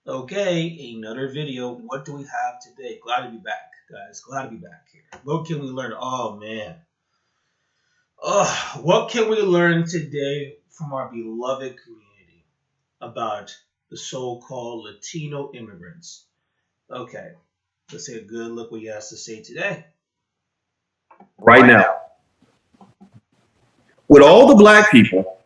Okay, another video. What do we have today? Glad to be back, guys. Glad to be back here. What can we learn? Oh man. What can we learn today from our beloved community about the so-called Latino immigrants? Okay, let's take a good look what he has to say today. Right now. With all the black people,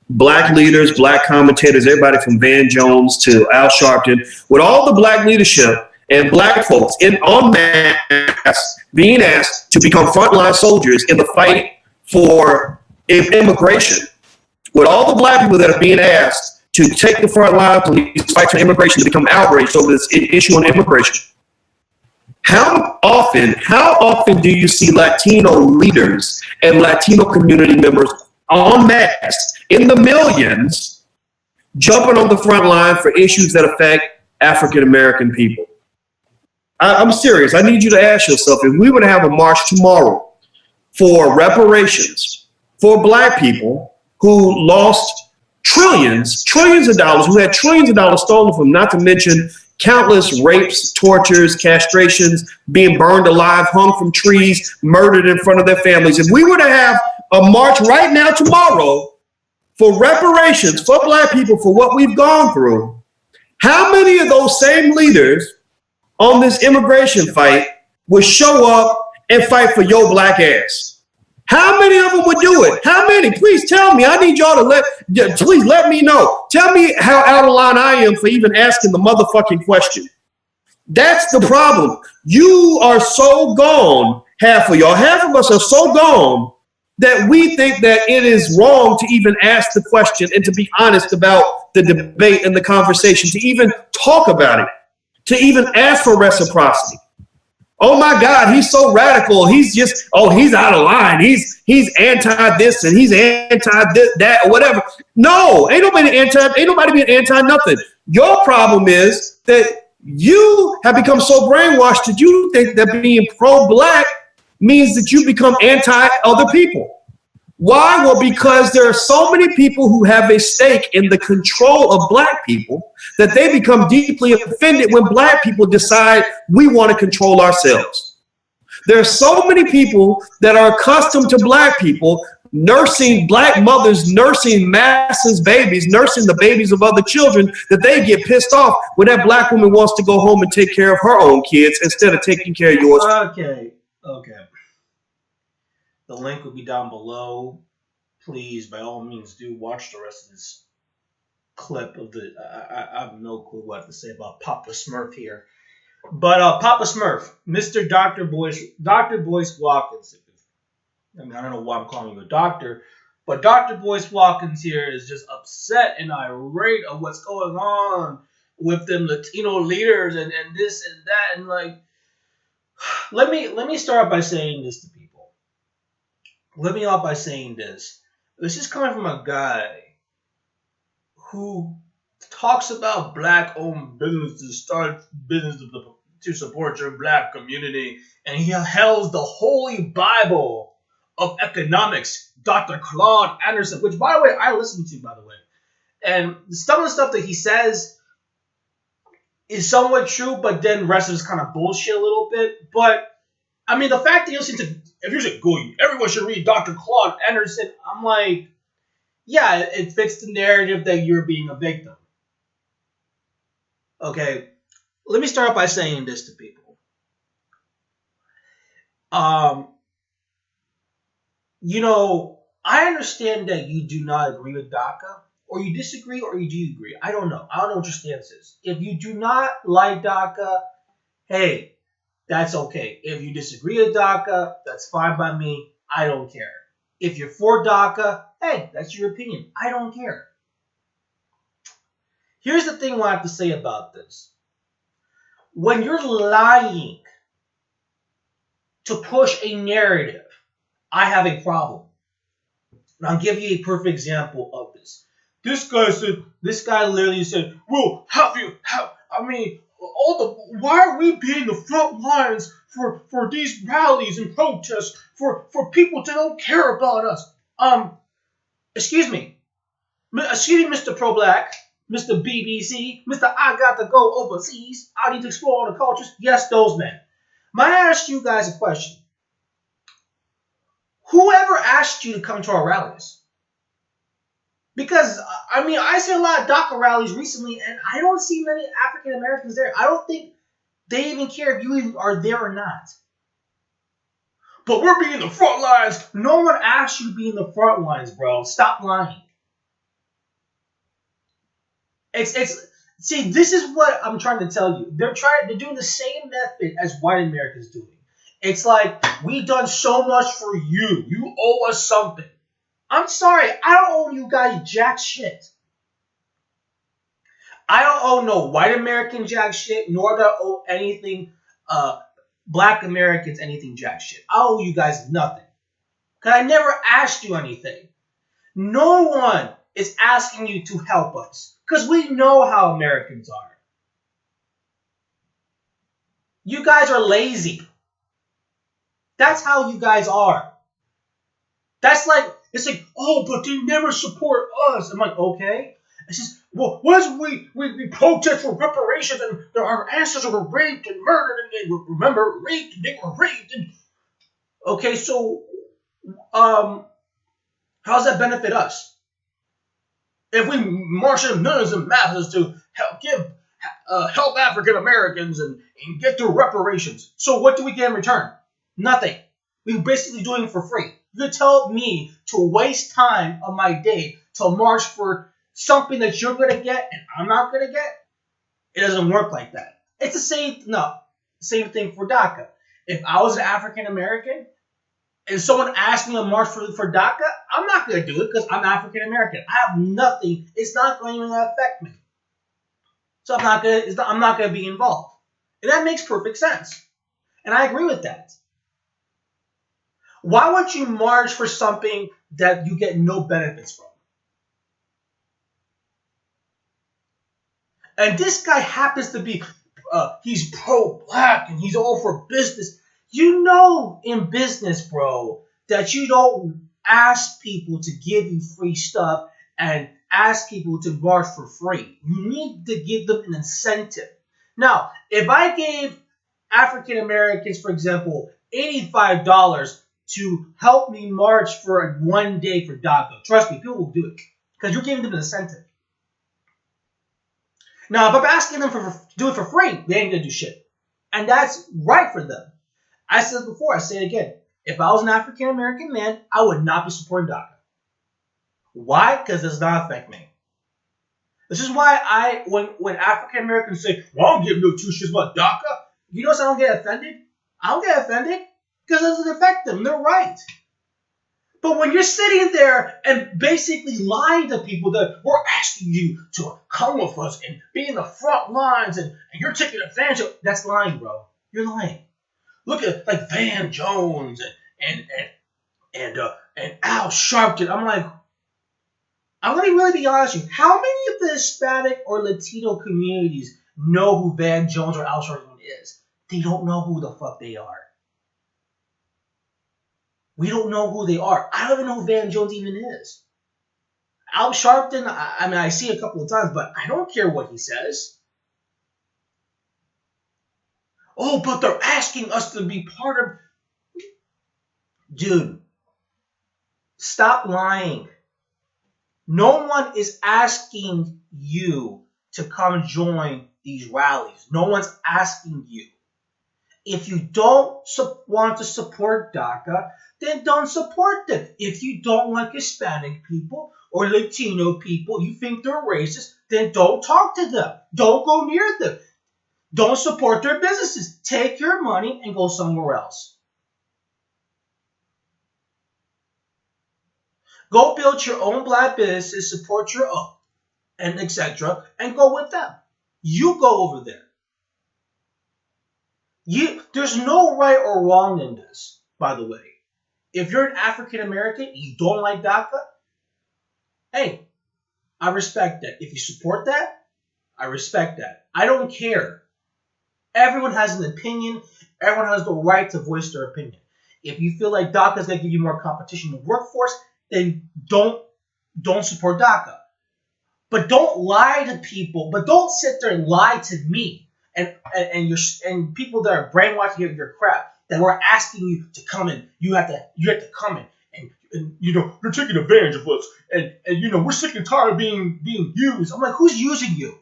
black leaders, black commentators, everybody from Van Jones to Al Sharpton, with all the black leadership and black folks in en masse being asked to become frontline soldiers in the fight for immigration, with all the black people that are being asked to take the front line police fight for immigration to become outraged over this issue on immigration. How often do you see Latino leaders and Latino community members en masse in the millions jumping on the front line for issues that affect African American people? I'm serious. I need you to ask yourself, if we were to have a march tomorrow for reparations for black people who lost trillions of dollars, who had trillions of dollars stolen from, not to mention countless rapes, tortures, castrations, being burned alive, hung from trees, murdered in front of their families. If we were to have a march right now tomorrow for reparations for black people for what we've gone through, how many of those same leaders on this immigration fight would show up and fight for your black ass? How many of them would do it? How many? Please tell me. I need y'all to please let me know. Tell me how out of line I am for even asking the motherfucking question. That's the problem. You are so gone, half of us are so gone that we think that it is wrong to even ask the question and to be honest about the debate and the conversation, to even talk about it, to even ask for reciprocity. Oh my God, he's so radical. He's just, he's out of line. He's anti this and he's anti that or whatever. No, ain't nobody being anti nothing. Your problem is that you have become so brainwashed that you think that being pro-black means that you become anti other people. Why? Well, because there are so many people who have a stake in the control of black people that they become deeply offended when black people decide we want to control ourselves. There are so many people that are accustomed to black people nursing black mothers, nursing masses babies, nursing the babies of other children, that they get pissed off when that black woman wants to go home and take care of her own kids instead of taking care of yours. Okay. The link will be down below. Please, by all means, do watch the rest of this clip of the. I have no clue what to say about Papa Smurf here, but Papa Smurf, Mr. Dr. Boyce Watkins. I mean, I don't know why I'm calling you a doctor, but Dr. Boyce Watkins here is just upset and irate of what's going on with them Latino leaders and this and that, and like, let me start by saying this to people. Let me off by saying this. This is coming from a guy who talks about black-owned businesses, start businesses to support your black community, and he holds the holy Bible of economics, Dr. Claude Anderson, which, by the way, I listen to, by the way. And some of the stuff that he says is somewhat true, but then the rest of it is kind of bullshit a little bit. But, I mean, the fact that you listen to, if you're just going, everyone should read Dr. Claude Anderson, I'm like, yeah, it fits the narrative that you're being a victim. Okay, let me start by saying this to people. I understand that you do not agree with DACA, or you disagree, or you do agree. I don't know. I don't know what your stance is. If you do not like DACA, hey, that's okay. If you disagree with DACA, that's fine by me. I don't care. If you're for DACA, hey, that's your opinion. I don't care. Here's the thing I have to say about this. When you're lying to push a narrative, I have a problem. And I'll give you a perfect example of this. This guy literally said, well, why are we being the front lines for these rallies and protests for people that don't care about us? Excuse me, Mr. Pro-Black, Mr. BBC, Mr. I got to go overseas. I need to explore all the cultures. Yes, those men. Might I ask you guys a question? Whoever asked you to come to our rallies? Because, I mean, I see a lot of DACA rallies recently, and I don't see many African Americans there. I don't think they even care if you even are there or not. But we're being the front lines. No one asked you to be in the front lines, bro. Stop lying. See, this is what I'm trying to tell you. They're doing the same method as white Americans doing. It's like, we done so much for you. You owe us something. I'm sorry, I don't owe you guys jack shit. I don't owe no white American jack shit, nor do I owe anything black Americans anything jack shit. I owe you guys nothing. Because I never asked you anything. No one is asking you to help us. Because we know how Americans are. You guys are lazy. That's how you guys are. That's like, it's like, oh, but they never support us. I'm like, okay. It's just, well, once we protest for reparations and our ancestors were raped and murdered and they were, remember, raped and they were raped. And, okay, so, how does that benefit us? If we march in millions of masses to help African Americans and get their reparations. So what do we get in return? Nothing. We're basically doing it for free. You tell me to waste time of my day to march for something that you're going to get and I'm not going to get? It doesn't work like that. It's the same thing for DACA. If I was an African American and someone asked me to march for DACA, I'm not going to do it because I'm African American. I have nothing. It's not going to affect me. So I'm not going to be involved. And that makes perfect sense. And I agree with that. Why would you march for something that you get no benefits from? And this guy happens to be, he's pro-black and he's all for business. You know in business, bro, that you don't ask people to give you free stuff and ask people to march for free. You need to give them an incentive. Now, if I gave African Americans, for example, $85 to help me march for one day for DACA, trust me, people will do it because you're giving them an incentive. Now, if I'm asking them to do it for free, they ain't gonna do shit. And that's right for them. I said it before, I say it again. If I was an African American man, I would not be supporting DACA. Why? Because it does not affect me. This is why when African Americans say, well, I don't give no two shits about DACA, you notice I don't get offended? I don't get offended because it doesn't affect them. They're right. But when you're sitting there and basically lying to people that we're asking you to come with us and be in the front lines and you're taking advantage of, that's lying, bro. You're lying. Look at like Van Jones and Al Sharpton. I'm like, I'm going to really be honest with you. How many of the Hispanic or Latino communities know who Van Jones or Al Sharpton is? They don't know who the fuck they are. We don't know who they are. I don't even know who Van Jones even is. Al Sharpton, I mean, I see a couple of times, but I don't care what he says. Oh, but they're asking us to be part of... Dude, stop lying. No one is asking you to come join these rallies. No one's asking you. If you don't want to support DACA, then don't support them. If you don't like Hispanic people or Latino people, you think they're racist, then don't talk to them. Don't go near them. Don't support their businesses. Take your money and go somewhere else. Go build your own black businesses, support your own, and etc., and go with them. You go over there. There's no right or wrong in this, by the way. If you're an African American and you don't like DACA, hey, I respect that. If you support that, I respect that. I don't care. Everyone has an opinion. Everyone has the right to voice their opinion. If you feel like DACA is going to give you more competition in the workforce, then don't support DACA. But don't lie to people. But don't sit there and lie to me and people that are brainwashing your crap that we're asking you to come in. You have to come in and they're taking advantage of us and we're sick and tired of being used. I'm like, who's using you?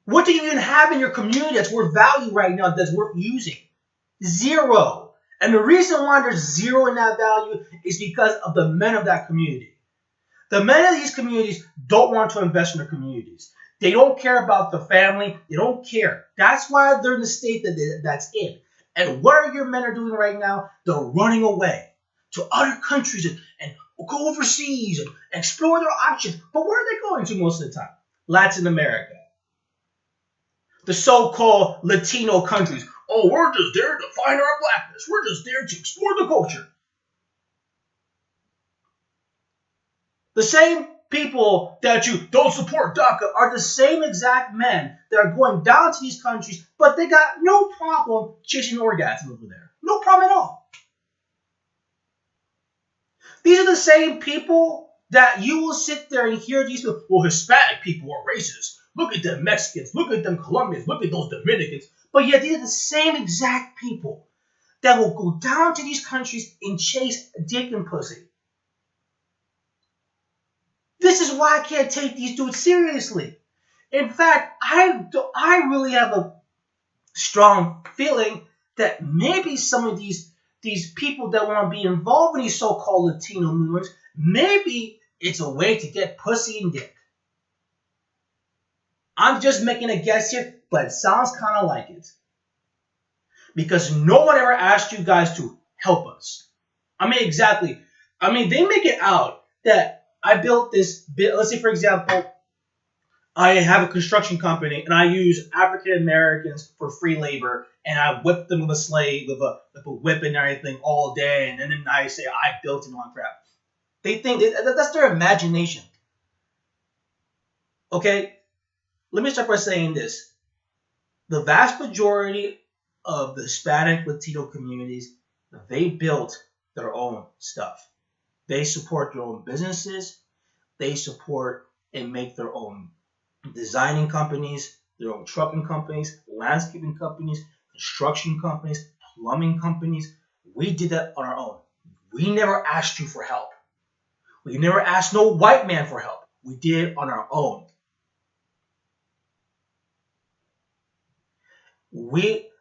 What do you even have in your community that's worth value right now that's worth using? Zero. And the reason why there's zero in that value is because of the men of that community. The men of these communities don't want to invest in their communities. They don't care about the family. They don't care. That's why they're in the state that's in. And what are your men are doing right now? They're running away to other countries and go overseas and explore their options. But where are they going to most of the time? Latin America. The so-called Latino countries. Oh, we're just there to find our blackness. We're just there to explore the culture. The same people that you don't support DACA are the same exact men that are going down to these countries, but they got no problem chasing orgasm over there. No problem at all. These are the same people that you will sit there and hear these people, well, Hispanic people are racist. Look at them Mexicans. Look at them Colombians. Look at those Dominicans. But yet these are the same exact people that will go down to these countries and chase dick and pussy. This is why I can't take these dudes seriously. In fact, I really have a strong feeling that maybe some of these people that want to be involved in these so-called Latino movements, maybe it's a way to get pussy and dick. I'm just making a guess here, but it sounds kind of like it. Because no one ever asked you guys to help us. I mean, exactly. I mean, they make it out that I built this, let's say, for example, I have a construction company and I use African Americans for free labor and I whip them with a slave, with a whip and everything all day. And then I say, I built it on crap. They think that's their imagination. Okay? Let me start by saying this. The vast majority of the Hispanic Latino communities, they built their own stuff. They support their own businesses. They support and make their own designing companies, their own trucking companies, landscaping companies, construction companies, plumbing companies. We did that on our own. We never asked you for help. We never asked no white man for help. We did it on our own.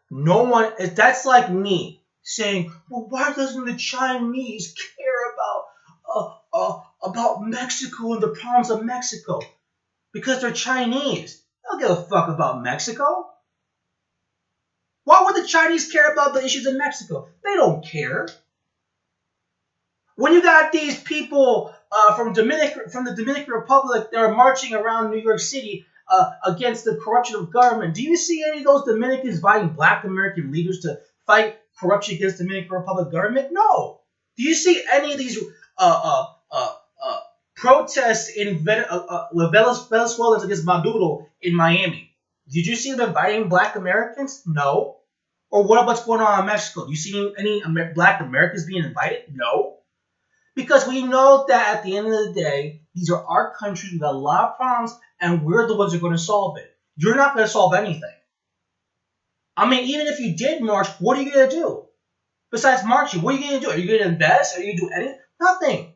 No one, that's like me saying, well, why doesn't the Chinese care about Mexico and the problems of Mexico? Because they're Chinese. They don't give a fuck about Mexico. Why would the Chinese care about the issues in Mexico? They don't care. When you got these people from the Dominican Republic that are marching around New York City against the corruption of government, do you see any of those Dominicans inviting Black American leaders to fight corruption against the Dominican Republic government? No. Do you see any of these protests in Venezuelans against Maduro in Miami? Did you see them inviting Black Americans? No. Or what about what's going on in Mexico? Do you see any Black Americans being invited? No. Because we know that at the end of the day, these are our countries with a lot of problems, and we're the ones who are going to solve it. You're not going to solve anything. I mean, even if you did march, what are you going to do? Besides marching, what are you going to do? Are you going to invest? Are you going to do anything? Nothing.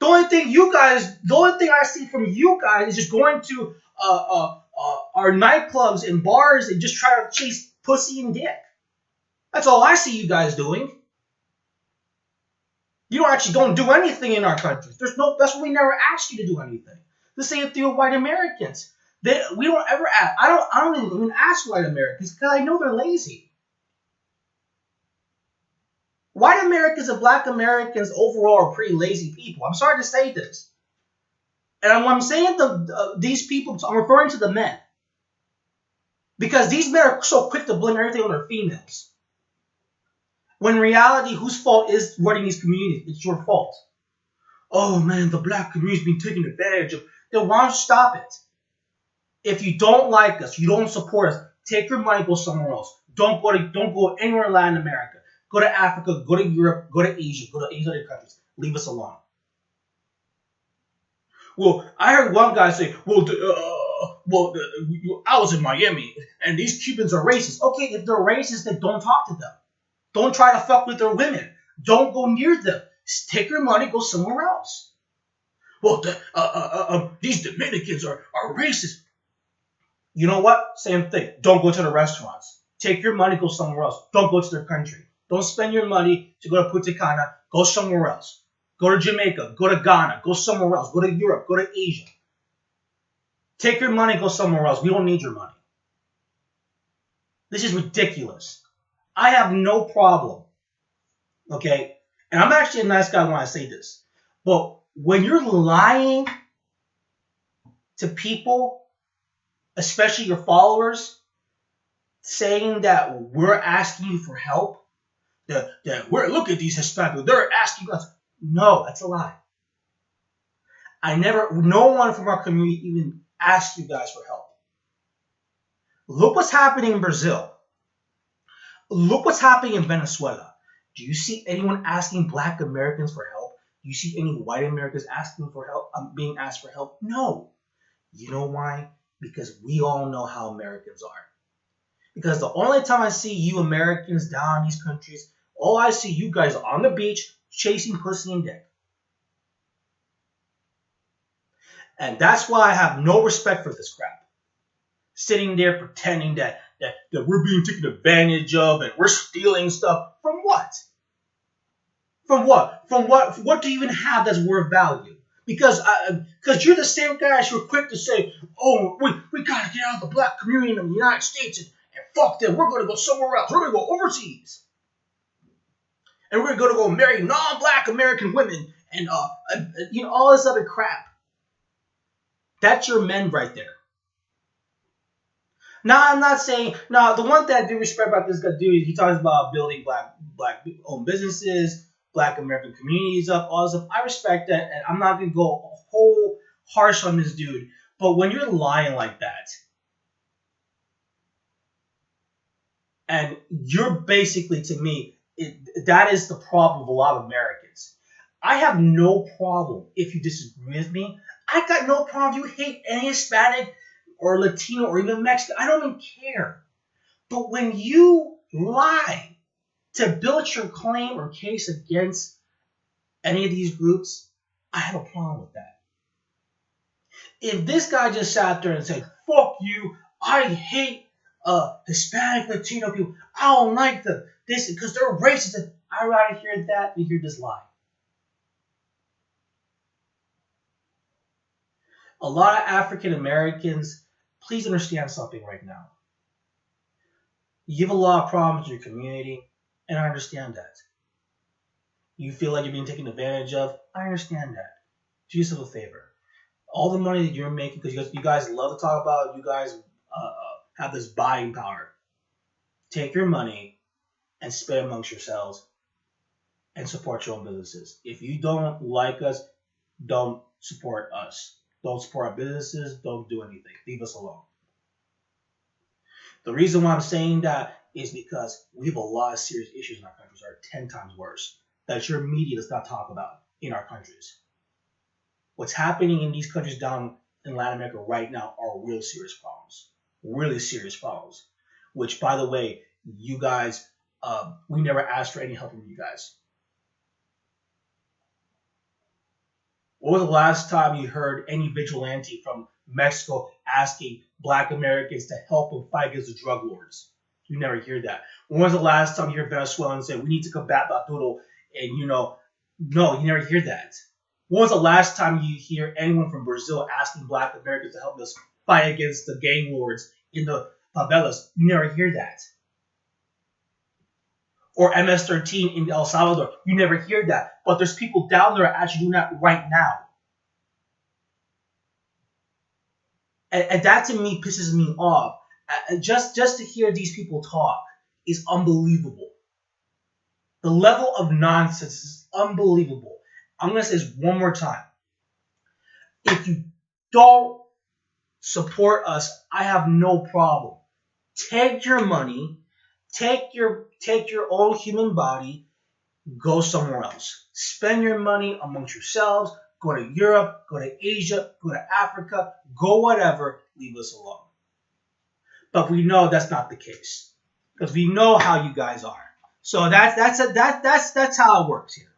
The only thing I see from you guys is just going to our nightclubs and bars and just try to chase pussy and dick. That's all I see you guys doing. You don't actually don't do anything in our countries. That's why we never asked you to do anything. The same thing with white Americans. We don't ever ask. I don't even ask white Americans because I know they're lazy. White Americans and Black Americans overall are pretty lazy people. I'm sorry to say this. And when I'm saying these people, I'm referring to the men. Because these men are so quick to blame everything on their females. When in reality, whose fault is running these communities? It's your fault. Oh man, the Black community's being taken advantage of. Then why don't you stop it? If you don't like us, you don't support us, take your money, go somewhere else. Don't go anywhere in Latin America. Go to Africa, go to Europe, go to Asia, go to these other countries. Leave us alone. Well, I heard one guy say, I was in Miami, and these Cubans are racist. Okay, if they're racist, then don't talk to them. Don't try to fuck with their women. Don't go near them. Take your money, go somewhere else. Well, these Dominicans are racist. You know what? Same thing. Don't go to the restaurants. Take your money, go somewhere else. Don't go to their country. Don't spend your money to go to Punta Cana. Go somewhere else. Go to Jamaica. Go to Ghana. Go somewhere else. Go to Europe. Go to Asia. Take your money, go somewhere else. We don't need your money. This is ridiculous. I have no problem. Okay? And I'm actually a nice guy when I say this. But when you're lying to people, especially your followers, saying that we're asking you for help, that look at these Hispanics, they're asking us. No, that's a lie. No one from our community even asked you guys for help. Look what's happening in Brazil. Look what's happening in Venezuela. Do you see anyone asking Black Americans for help? Do you see any white Americans asking for help? Being asked for help? No. You know why? Because we all know how Americans are. Because the only time I see you Americans down in these countries, all I see you guys on the beach chasing pussy and dick. And that's why I have no respect for this crap. Sitting there pretending that we're being taken advantage of and we're stealing stuff. From what? From what? What do you even have that's worth value? Because you're the same guys who are quick to say, oh, we got to get out of the Black community in the United States and fuck them. We're going to go somewhere else. We're going to go overseas. And we're going to go marry non-Black American women and all this other crap. That's your men right there. Now, I'm not saying... Now, the one thing I do respect about this guy, dude, he talks about building Black-owned businesses, Black American communities up, all this stuff. I respect that, and I'm not going to go whole harsh on this dude. But when you're lying like that, and you're basically, to me, that is the problem of a lot of Americans. I have no problem if you disagree with me. I got no problem if you hate any Hispanic or Latino or even Mexican. I don't even care. But when you lie to build your claim or case against any of these groups, I have a problem with that. If this guy just sat there and said, fuck you, I hate Hispanic, Latino people, I don't like them, this because they're racist, I'd rather hear that than hear this lie. A lot of African Americans, please understand something right now. You have a lot of problems in your community, and I understand that. You feel like you're being taken advantage of, I understand that. Do yourself a favor. All the money that you're making, because you guys love to talk about, you guys have this buying power. Take your money and spend amongst yourselves and support your own businesses. If you don't like us, don't support us. Don't support our businesses. Don't do anything. Leave us alone. The reason why I'm saying that is because we have a lot of serious issues in our countries that are 10 times worse that your media does not talk about in our countries. What's happening in these countries down in Latin America right now are real serious problems. Really serious problems. Which, by the way, you guys, we never asked for any help from you guys. When was the last time you heard any vigilante from Mexico asking Black Americans to help them fight against the drug lords? You never hear that. When was the last time you heard Venezuelans say, we need to combat Maduro? And, no, you never hear that. When was the last time you hear anyone from Brazil asking Black Americans to help us fight against the gang lords in the favelas? You never hear that. Or MS-13 in El Salvador. You never hear that. But there's people down there actually doing that right now. And that to me pisses me off. Just to hear these people talk is unbelievable. The level of nonsense is unbelievable. I'm going to say this one more time. If you don't support us, I have no problem. Take your money, take your own human body, go somewhere else. Spend your money amongst yourselves, go to Europe, go to Asia, go to Africa, go whatever, leave us alone. But we know that's not the case because we know how you guys are. So that's how it works here.